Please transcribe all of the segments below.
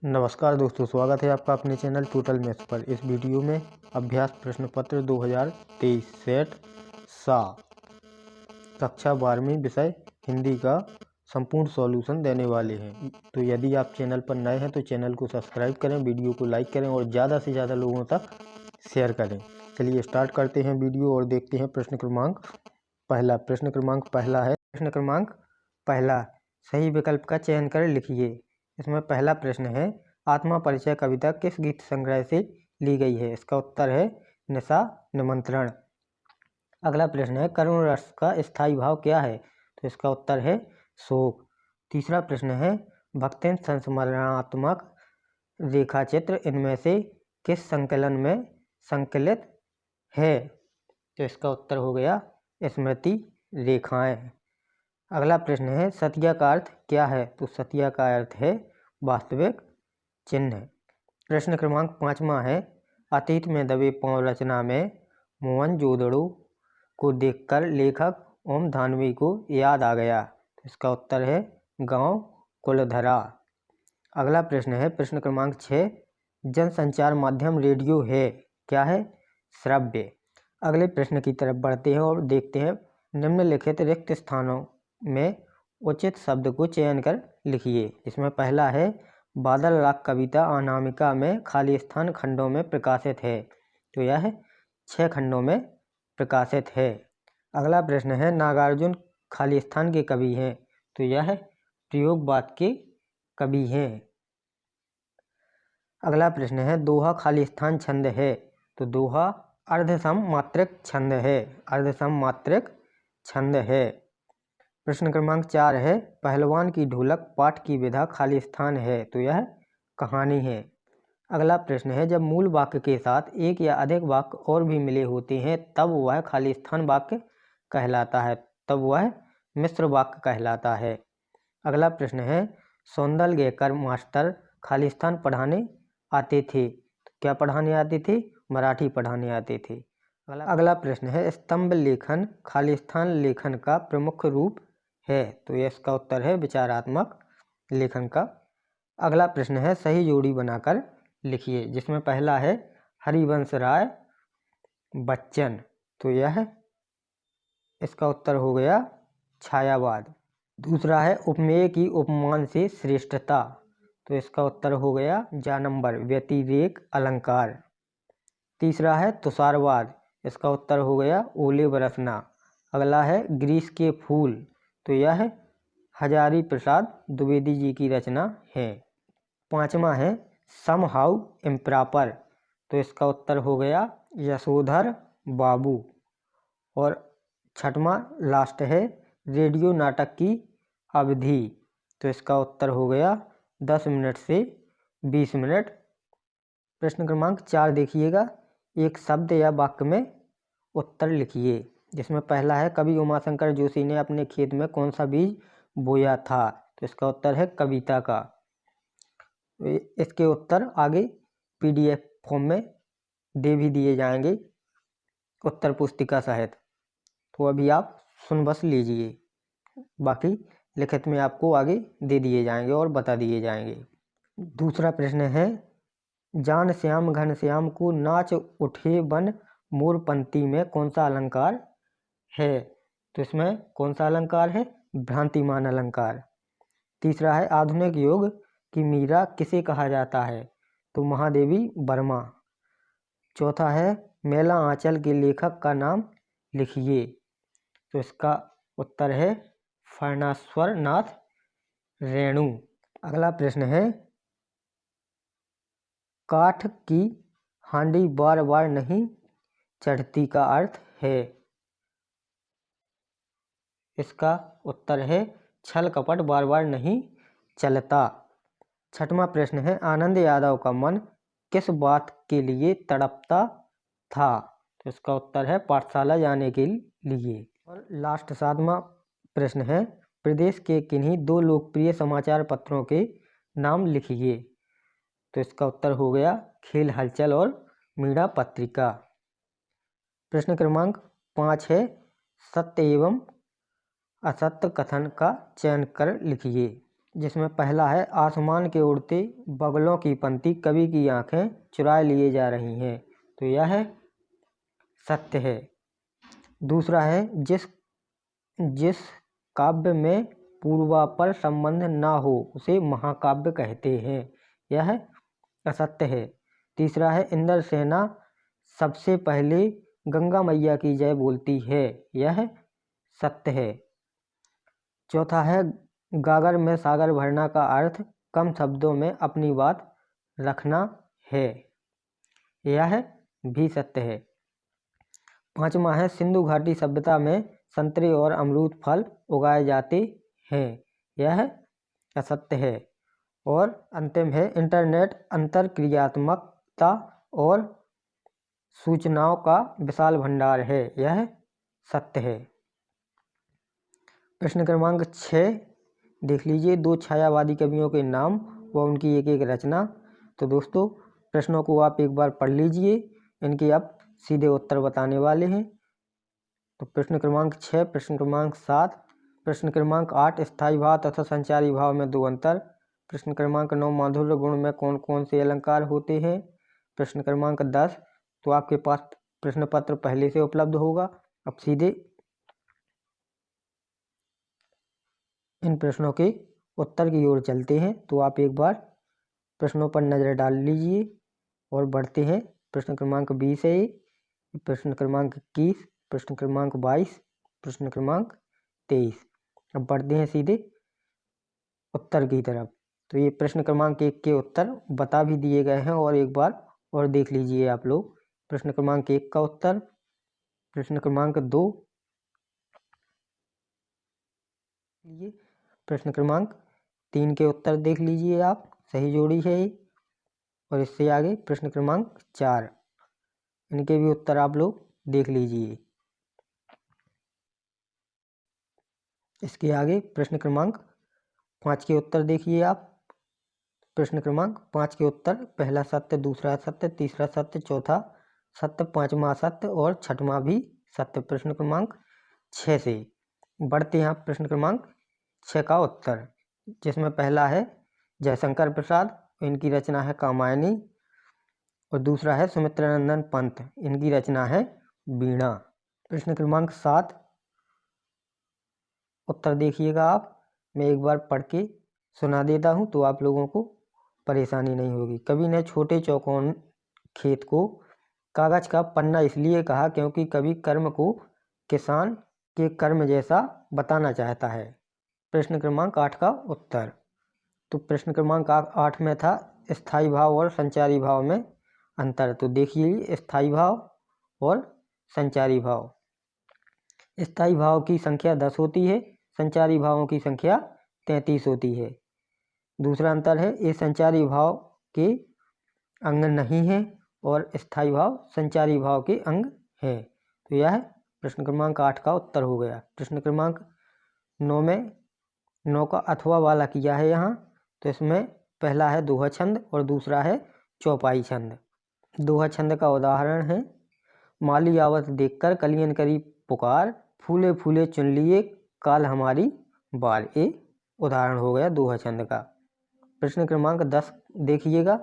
नमस्कार दोस्तों, स्वागत है आपका अपने चैनल टोटल मैथ्स पर। इस वीडियो में अभ्यास प्रश्न पत्र 2023 सेट सा कक्षा 12वीं विषय हिंदी का संपूर्ण सॉल्यूशन देने वाले हैं। तो यदि आप चैनल पर नए हैं तो चैनल को सब्सक्राइब करें, वीडियो को लाइक करें और ज़्यादा से ज़्यादा लोगों तक शेयर करें। चलिए स्टार्ट करते हैं वीडियो और देखते हैं प्रश्न क्रमांक पहला। प्रश्न क्रमांक पहला, सही विकल्प का चयन कर लिखिए। इसमें पहला प्रश्न है, आत्मा परिचय कविता किस गीत संग्रह से ली गई है? इसका उत्तर है निशा निमंत्रण। अगला प्रश्न है, करुण रस का स्थायी भाव क्या है? तो इसका उत्तर है शोक। तीसरा प्रश्न है, भक्तिन संस्मरणात्मक रेखाचित्र इनमें से किस संकलन में संकलित है? तो इसका उत्तर हो गया स्मृति रेखाएं। अगला प्रश्न है, सतिया का अर्थ क्या है? तो सतिया का अर्थ है वास्तविक चिन्ह। प्रश्न क्रमांक 5वां है, अतीत में दबे पांव रचना में मोहनजोदड़ो को देखकर लेखक ओम धानवी को याद आ गया। इसका उत्तर है गांव कुलधरा। अगला प्रश्न है, प्रश्न क्रमांक 6, जनसंचार माध्यम रेडियो है, क्या है? श्रव्य। अगले प्रश्न की तरफ बढ़ते हैं और देखते हैं, निम्नलिखित रिक्त स्थानों में उचित शब्द को चयन कर लिखिए। इसमें पहला है, बादल राग कविता अनामिका में खाली स्थान खंडों में प्रकाशित है। तो यह 6 खंडों में प्रकाशित है। अगला प्रश्न है, नागार्जुन खाली स्थान के कवि हैं। तो यह प्रयोगवाद के कवि हैं। अगला प्रश्न है, दोहा खाली स्थान छंद है। तो दोहा अर्धसम मात्रिक छंद है, अर्धसम मात्रिक छंद है। प्रश्न क्रमांक 4 है, पहलवान की ढोलक पाठ की विधा खाली स्थान है। तो यह कहानी है। अगला प्रश्न है, जब मूल वाक्य के साथ एक या अधिक वाक्य और भी मिले होते हैं तब वह खाली स्थान वाक्य कहलाता है, तब वह मिश्र वाक्य कहलाता है। अगला प्रश्न है, सौंदर्यकर मास्टर खाली स्थान पढ़ाने आते थे। क्या पढ़ाने आते थे? मराठी पढ़ाने आते थे। अगला प्रश्न है, स्तंभ लेखन खाली स्थान लेखन का प्रमुख रूप है। तो इसका उत्तर है विचारात्मक लेखन का। अगला प्रश्न है, सही जोड़ी बनाकर लिखिए। जिसमें पहला है, हरिवंश राय बच्चन। तो यह इसका उत्तर हो गया छायावाद। दूसरा है, उपमेय की उपमान से श्रेष्ठता। तो इसका उत्तर हो गया जा नंबर व्यतिरेक अलंकार। तीसरा है, तुषारवाद। इसका उत्तर हो गया ओले बरसना। अगला है, ग्रीस के फूल। तो यह हजारी प्रसाद द्विवेदी जी की रचना है। 5वां है, समहाउ इम्प्रॉपर। तो इसका उत्तर हो गया यशोधर बाबू। और 6वां लास्ट है, रेडियो नाटक की अवधि। तो इसका उत्तर हो गया 10 मिनट से 20 मिनट। प्रश्न क्रमांक 4 देखिएगा, एक शब्द या वाक्य में उत्तर लिखिए। जिसमें पहला है, कवि उमाशंकर जोशी ने अपने खेत में कौन सा बीज बोया था? तो इसका उत्तर है कविता का। इसके उत्तर आगे PDF फॉर्म में दे भी दिए जाएंगे उत्तर पुस्तिका सहित, तो अभी आप सुन बस लीजिए, बाकी लिखित में आपको आगे दे दिए जाएंगे और बता दिए जाएंगे। दूसरा प्रश्न है, जान श्याम घन श्याम को नाच उठे बन मोर पंक्ति में कौन सा अलंकार है? तो इसमें कौन सा अलंकार है? भ्रांतिमान अलंकार। तीसरा है, आधुनिक युग की मीरा किसे कहा जाता है? तो महादेवी वर्मा। चौथा है, मेला आंचल के लेखक का नाम लिखिए। तो इसका उत्तर है फणेश्वर नाथ रेणु। अगला प्रश्न है, काठ की हांडी बार बार नहीं चढ़ती का अर्थ है? इसका उत्तर है छल कपट बार बार नहीं चलता। 6वां प्रश्न है, आनंद यादव का मन किस बात के लिए तड़पता था? तो इसका उत्तर है पाठशाला जाने के लिए। और लास्ट 7वां प्रश्न है, प्रदेश के किन्हीं 2 लोकप्रिय समाचार पत्रों के नाम लिखिए। तो इसका उत्तर हो गया खेल हलचल और मीणा पत्रिका। प्रश्न क्रमांक 5 है, सत्य एवं असत्य कथन का चयन कर लिखिए। जिसमें पहला है आसमान के उड़ते बगलों की पंक्ति कवि की आंखें चुराए लिए जा रही हैं, तो यह सत्य है। दूसरा है जिस जिस काव्य में पूर्वापर संबंध ना हो उसे महाकाव्य कहते हैं, यह असत्य है। तीसरा है इंद्रसेना सबसे पहले गंगा मैया की जय बोलती है, यह सत्य है। चौथा है गागर में सागर भरना का अर्थ कम शब्दों में अपनी बात रखना है, यह भी सत्य है। पांचवा है सिंधु घाटी सभ्यता में संतरे और अमरूद फल उगाए जाते हैं, यह असत्य है। और अंतिम है इंटरनेट अंतरक्रियात्मकता और सूचनाओं का विशाल भंडार है, यह सत्य है। प्रश्न क्रमांक 6 देख लीजिए, दो छायावादी कवियों के नाम व उनकी एक एक रचना। तो दोस्तों प्रश्नों को आप एक बार पढ़ लीजिए, इनके आप सीधे उत्तर बताने वाले हैं। तो प्रश्न क्रमांक 6, प्रश्न क्रमांक 7, प्रश्न क्रमांक 8 स्थायी भाव तथा संचारी भाव में दो अंतर, प्रश्न क्रमांक 9 माधुर्य गुण में कौन कौन से अलंकार होते हैं, प्रश्न क्रमांक 10 तो आपके पास प्रश्न पत्र पहले से उपलब्ध होगा। अब सीधे इन प्रश्नों के उत्तर की ओर चलते हैं। तो आप एक बार प्रश्नों पर नज़र डाल लीजिए और बढ़ते हैं। प्रश्न क्रमांक 20 है, प्रश्न क्रमांक 21, प्रश्न क्रमांक 22, प्रश्न क्रमांक 23। अब बढ़ते हैं सीधे उत्तर की तरफ। तो ये प्रश्न क्रमांक 1 के उत्तर बता भी दिए गए हैं और एक बार और देख लीजिए आप लोग। प्रश्न क्रमांक 1 का उत्तर, प्रश्न क्रमांक 2, प्रश्न क्रमांक 3 के उत्तर देख लीजिए आप, सही जोड़ी है ये। और इससे आगे प्रश्न क्रमांक 4, इनके भी उत्तर आप लोग देख लीजिए। इसके आगे प्रश्न क्रमांक 5 के उत्तर देखिए आप। प्रश्न क्रमांक 5 के उत्तर पहला सत्य, दूसरा सत्य, तीसरा सत्य, चौथा सत्य, पांचवा सत्य और छठवां भी सत्य। प्रश्न क्रमांक 6 से बढ़ते हैं आप प्रश्न क्रमांक 6 का उत्तर, जिसमें पहला है जयशंकर प्रसाद, इनकी रचना है कामायनी। और दूसरा है सुमित्रानंदन पंत, इनकी रचना है वीणा। प्रश्न क्रमांक 7 उत्तर देखिएगा आप, मैं एक बार पढ़ के सुना देता हूँ तो आप लोगों को परेशानी नहीं होगी। कवि ने छोटे चौकोन खेत को कागज का पन्ना इसलिए कहा क्योंकि कवि कर्म को किसान के कर्म जैसा बताना चाहता है। प्रश्न क्रमांक 8 का उत्तर, तो प्रश्न क्रमांक 8 में था स्थायी भाव और संचारी भाव में अंतर। तो देखिए स्थायी भाव और संचारी भाव, स्थायी भाव की संख्या 10 होती है, संचारी भावों की संख्या 33 होती है। दूसरा अंतर है ये संचारी भाव के अंग नहीं है और स्थायी भाव संचारी भाव के अंग है। तो यह प्रश्न क्रमांक 8 का उत्तर हो गया। प्रश्न क्रमांक 9 में 9 का अथवा वाला किया है यहाँ, तो इसमें पहला है दोहा छंद और दूसरा है चौपाई छंद। दोहा छंद का उदाहरण है माली आवत देखकर कलियन करी पुकार, फूले फूले चुन लिए काल हमारी बार। ये उदाहरण हो गया दोहा छंद का। प्रश्न क्रमांक 10 देखिएगा,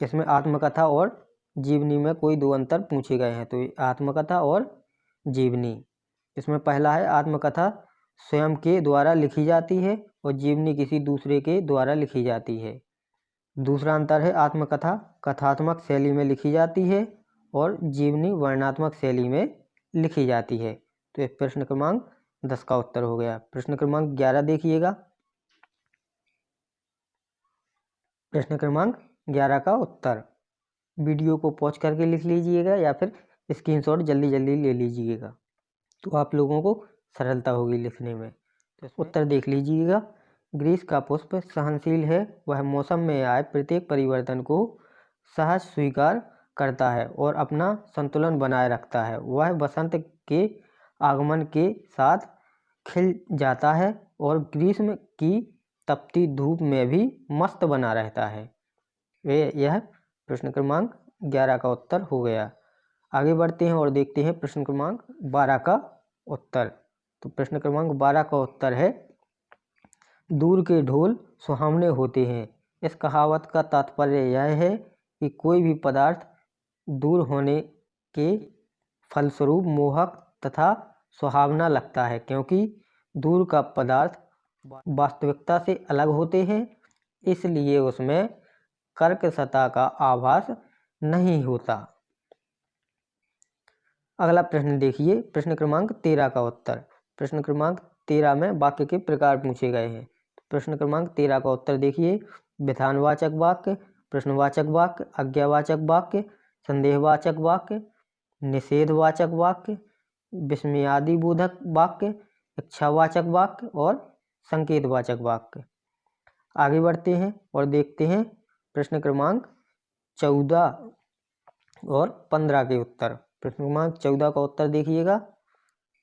इसमें आत्मकथा और जीवनी में कोई दो अंतर पूछे गए हैं। तो आत्मकथा और जीवनी, इसमें पहला है आत्मकथा स्वयं के द्वारा लिखी जाती है और जीवनी किसी दूसरे के द्वारा लिखी जाती है। दूसरा अंतर है आत्मकथा कथात्मक शैली में लिखी जाती है और जीवनी वर्णनात्मक शैली में लिखी जाती है। तो इस प्रश्न क्रमांक 10 का उत्तर हो गया। प्रश्न क्रमांक 11 देखिएगा, प्रश्न क्रमांक 11 का उत्तर वीडियो को पॉज करके लिख लीजिएगा या फिर स्क्रीनशॉट जल्दी जल्दी ले लीजिएगा, तो आप लोगों को सरलता होगी लिखने में। तो उत्तर देख लीजिएगा, ग्रीस का पुष्प सहनशील है, वह मौसम में आए प्रत्येक परिवर्तन को सहज स्वीकार करता है और अपना संतुलन बनाए रखता है। वह बसंत के आगमन के साथ खिल जाता है और ग्रीष्म की तपती धूप में भी मस्त बना रहता है। यह प्रश्न क्रमांक 11 का उत्तर हो गया। आगे बढ़ते हैं और देखते हैं प्रश्न क्रमांक 12 का उत्तर। तो प्रश्न क्रमांक 12 का उत्तर है दूर के ढोल सुहावने होते हैं। इस कहावत का तात्पर्य यह है कि कोई भी पदार्थ दूर होने के फलस्वरूप मोहक तथा सुहावना लगता है, क्योंकि दूर का पदार्थ वास्तविकता से अलग होते हैं, इसलिए उसमें कर्कशता का आभास नहीं होता। अगला प्रश्न देखिए, प्रश्न क्रमांक 13 का उत्तर। प्रश्न क्रमांक 13 में वाक्य के प्रकार पूछे गए हैं। प्रश्न क्रमांक 13 का उत्तर देखिए, विधानवाचक वाक्य, प्रश्नवाचक वाक्य, आज्ञावाचक वाक्य, संदेहवाचक वाक्य, निषेधवाचक वाक्य, विस्मयादिबोधक वाक्य, इच्छावाचक वाक्य और संकेतवाचक वाक्य। आगे बढ़ते हैं और देखते हैं प्रश्न क्रमांक 14 और 15 के उत्तर। प्रश्न क्रमांक 14 का उत्तर देखिएगा।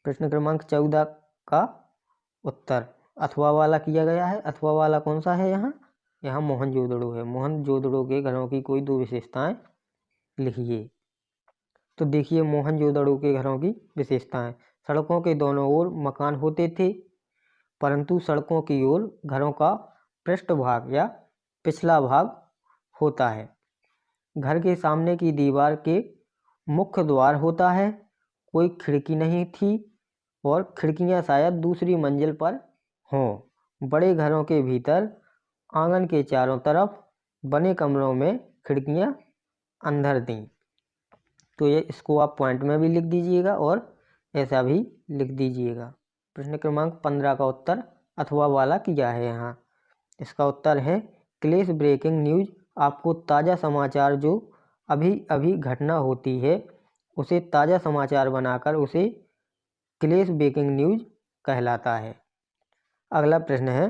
प्रश्न क्रमांक 14 का उत्तर अथवा वाला किया गया है। अथवा वाला कौन सा है? यहाँ मोहनजोदड़ो है। मोहनजोदड़ो के घरों की कोई दो विशेषताएं लिखिए। तो देखिए मोहनजोदड़ो के घरों की विशेषताएं। सड़कों के दोनों ओर मकान होते थे, परंतु सड़कों की ओर घरों का पृष्ठभाग या पिछला भाग होता है। घर के सामने की दीवार के मुख्य द्वार होता है, कोई खिड़की नहीं थी और खिड़कियां शायद दूसरी मंजिल पर हों। बड़े घरों के भीतर आंगन के चारों तरफ बने कमरों में खिड़कियां अंदर थीं। तो ये इसको आप पॉइंट में भी लिख दीजिएगा और ऐसा भी लिख दीजिएगा। प्रश्न क्रमांक 15 का उत्तर अथवा वाला किया है यहाँ। इसका उत्तर है क्लेश ब्रेकिंग न्यूज। आपको ताज़ा समाचार जो अभी अभी घटना होती है उसे ताज़ा समाचार बनाकर उसे क्लेश ब्रेकिंग न्यूज कहलाता है। अगला प्रश्न है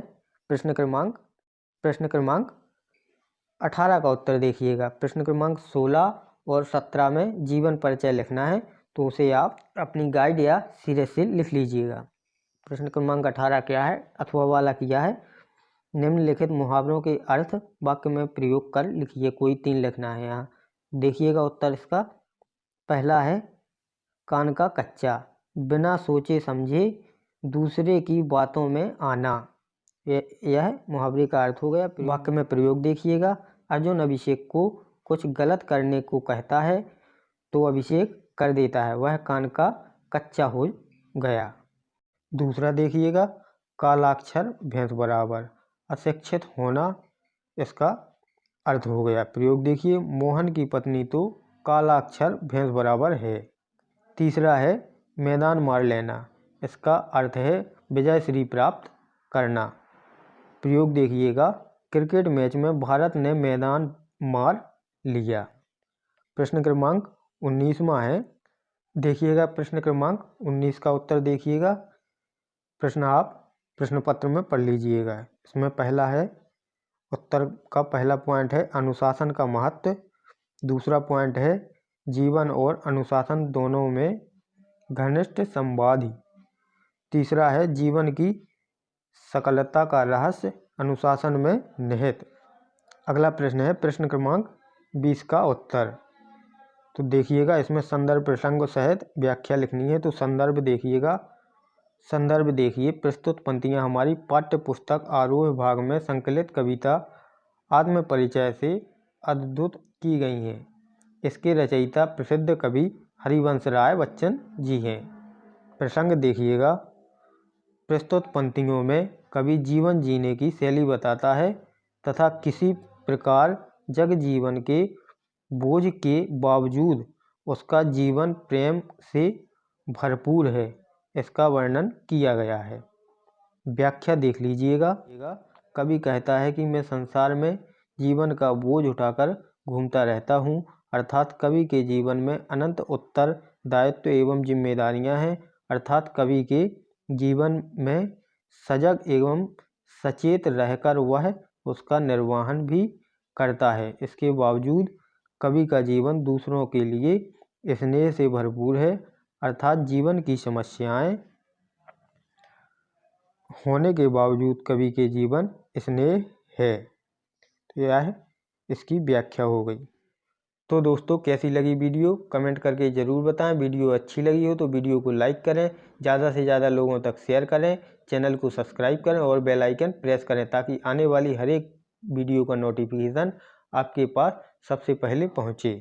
प्रश्न क्रमांक 18 का उत्तर देखिएगा। प्रश्न क्रमांक 16 और 17 में जीवन परिचय लिखना है, तो उसे आप अपनी गाइड या सीरीज से लिख लीजिएगा। प्रश्न क्रमांक 18 क्या है? अथवा वाला किया है। निम्नलिखित मुहावरों के अर्थ वाक्य में प्रयोग कर लिखिए। कोई 3 लिखना है यहाँ। देखिएगा उत्तर इसका। पहला है कान का कच्चा, बिना सोचे समझे दूसरे की बातों में आना। यह मुहावरे का अर्थ हो गया। वाक्य में प्रयोग देखिएगा। अर्जुन अभिषेक को कुछ गलत करने को कहता है तो अभिषेक कर देता है, वह कान का कच्चा हो गया। दूसरा देखिएगा, कालाक्षर भैंस बराबर, अशिक्षित होना इसका अर्थ हो गया। प्रयोग देखिए, मोहन की पत्नी तो कालाक्षर भैंस बराबर है। तीसरा है मैदान मार लेना, इसका अर्थ है विजय श्री प्राप्त करना। प्रयोग देखिएगा, क्रिकेट मैच में भारत ने मैदान मार लिया। प्रश्न क्रमांक 19वां है। देखिएगा प्रश्न क्रमांक 19 का उत्तर देखिएगा। प्रश्न आप प्रश्न पत्र में पढ़ लीजिएगा। इसमें पहला है, उत्तर का पहला पॉइंट है अनुशासन का महत्व। दूसरा पॉइंट है जीवन और अनुशासन दोनों में घनिष्ठ संवाद। तीसरा है जीवन की सफलता का रहस्य अनुशासन में निहित। अगला प्रश्न है प्रश्न क्रमांक 20 का उत्तर। तो देखिएगा इसमें संदर्भ प्रसंग सहित व्याख्या लिखनी है। तो संदर्भ देखिएगा। संदर्भ देखिए, प्रस्तुत पंक्तियाँ हमारी पाठ्य पुस्तक आरोह भाग में संकलित कविता आत्म परिचय से अद्भुत की गई हैं। इसके रचयिता प्रसिद्ध कवि हरिवंश राय बच्चन जी हैं। प्रसंग देखिएगा, प्रस्तुत पंक्तियों में कवि जीवन जीने की शैली बताता है तथा किसी प्रकार जग जीवन के बोझ के बावजूद उसका जीवन प्रेम से भरपूर है, इसका वर्णन किया गया है। व्याख्या देख लीजिएगा। कवि कहता है कि मैं संसार में जीवन का बोझ उठाकर घूमता रहता हूँ, अर्थात कवि के जीवन में अनंत उत्तरदायित्व एवं जिम्मेदारियाँ हैं। अर्थात कवि के जीवन में सजग एवं सचेत रहकर वह उसका निर्वहन भी करता है। इसके बावजूद कवि का जीवन दूसरों के लिए स्नेह से भरपूर है, अर्थात जीवन की समस्याएं होने के बावजूद कवि के जीवन स्नेह है। तो यह इसकी व्याख्या हो गई। तो दोस्तों कैसी लगी वीडियो कमेंट करके ज़रूर बताएं। वीडियो अच्छी लगी हो तो वीडियो को लाइक करें, ज़्यादा से ज़्यादा लोगों तक शेयर करें, चैनल को सब्सक्राइब करें और बेल आइकन प्रेस करें ताकि आने वाली हर एक वीडियो का नोटिफिकेशन आपके पास सबसे पहले पहुंचे।